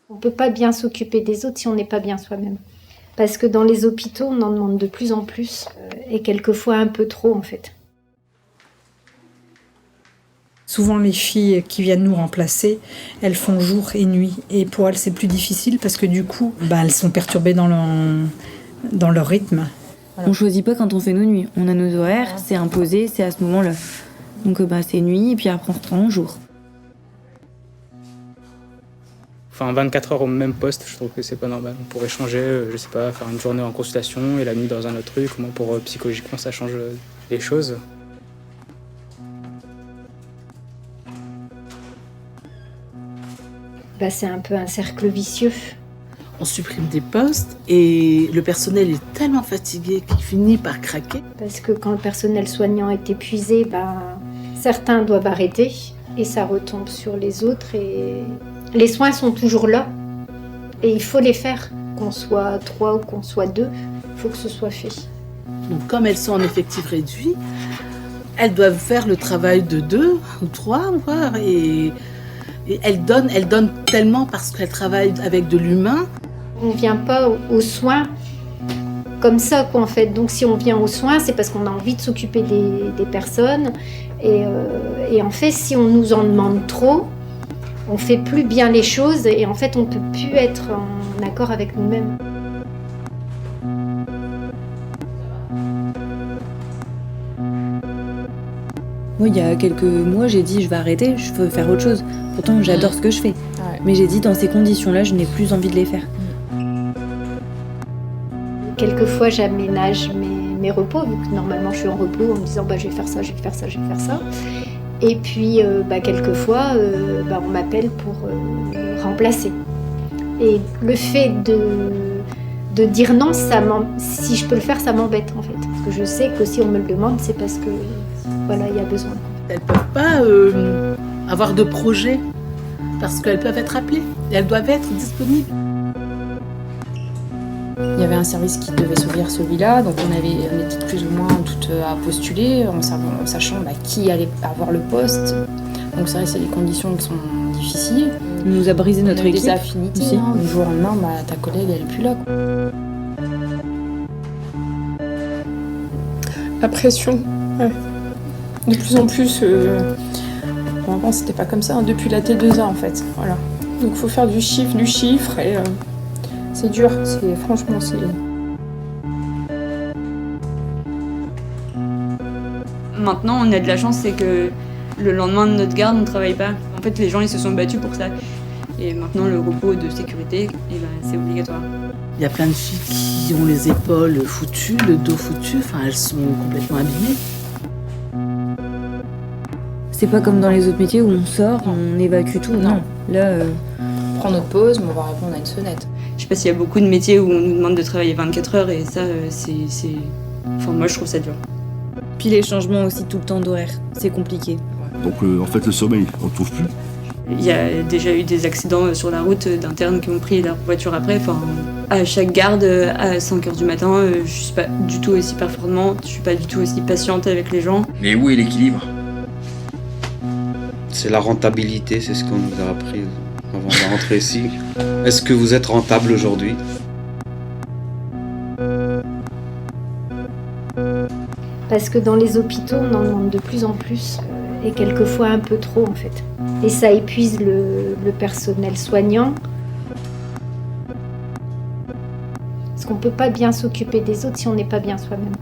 On ne peut pas bien s'occuper des autres si on n'est pas bien soi-même. Parce que dans les hôpitaux, on en demande de plus en plus, et quelquefois un peu trop en fait. Souvent, les filles qui viennent nous remplacer, elles font jour et nuit. Et pour elles, c'est plus difficile parce que du coup, elles sont perturbées dans leur rythme. On choisit pas quand on fait nos nuits. On a nos horaires, c'est imposé, c'est à ce moment-là. Donc c'est nuit et puis après on reprend un jour. Enfin, 24 heures au même poste, je trouve que c'est pas normal. On pourrait changer, je sais pas, faire une journée en consultation et la nuit dans un autre truc. Comment pour psychologiquement ça change les choses. C'est un peu un cercle vicieux. On supprime des postes et le personnel est tellement fatigué qu'il finit par craquer. Parce que quand le personnel soignant est épuisé, certains doivent arrêter et ça retombe sur les autres. Et les soins sont toujours là et il faut les faire. Qu'on soit 3 ou qu'on soit 2, il faut que ce soit fait. Donc comme elles sont en effectif réduit, elles doivent faire le travail de 2 ou 3, voire, et elles donnent tellement parce qu'elles travaillent avec de l'humain. On ne vient pas aux soins comme ça, quoi, en fait. Donc si on vient aux soins, c'est parce qu'on a envie de s'occuper des personnes. Et en fait, si on nous en demande trop, on fait plus bien les choses et en fait, on peut plus être en accord avec nous-mêmes. Moi, il y a quelques mois, j'ai dit je vais arrêter, je veux faire autre chose. Pourtant, j'adore ce que je fais. Ouais. Mais j'ai dit dans ces conditions-là, je n'ai plus envie de les faire. Quelquefois, j'aménage mes repos, vu que normalement je suis en repos, en me disant je vais faire ça, je vais faire ça, je vais faire ça. Et puis, quelquefois, on m'appelle pour remplacer. Et le fait de dire non, si je peux le faire, ça m'embête en fait. Parce que je sais que si on me le demande, c'est parce que il y a besoin. Elles ne peuvent pas avoir de projet parce qu'elles peuvent être appelées. Et elles doivent être disponibles. Il y avait un service qui devait s'ouvrir celui-là, donc on était plus ou moins toutes à postuler en sachant qui allait avoir le poste. Donc c'est vrai que c'est des conditions qui sont difficiles. Il nous a brisé notre équipe. Des affinités. Aussi. Du jour au lendemain, ta collègue elle est plus là. La pression, ouais. De plus en plus. Avant c'était pas comme ça, depuis la T2A en fait. Voilà. Donc il faut faire du chiffre et. C'est dur, franchement, c'est... Maintenant, on a de la chance, c'est que le lendemain de notre garde, on ne travaille pas. En fait, les gens, ils se sont battus pour ça. Et maintenant, le repos de sécurité, c'est obligatoire. Il y a plein de filles qui ont les épaules foutues, le dos foutu, elles sont complètement abîmées. C'est pas comme dans les autres métiers où on sort, on évacue tout. Non. Là, on prend notre pause, mais on va répondre à une sonnette. Je sais pas s'il y a beaucoup de métiers où on nous demande de travailler 24 heures et ça, moi, je trouve ça dur. Puis les changements aussi tout le temps d'horaire, c'est compliqué. Donc en fait, le sommeil, on ne trouve plus. Il y a déjà eu des accidents sur la route d'internes qui ont pris leur voiture après. À chaque garde, à 5h du matin, je suis pas du tout aussi performante, je suis pas du tout aussi patiente avec les gens. Mais où est l'équilibre ? C'est la rentabilité, c'est ce qu'on nous a appris avant de rentrer ici. Est-ce que vous êtes rentable aujourd'hui ? Parce que dans les hôpitaux, on en demande de plus en plus, et quelquefois un peu trop en fait. Et ça épuise le personnel soignant. Parce qu'on ne peut pas bien s'occuper des autres si on n'est pas bien soi-même.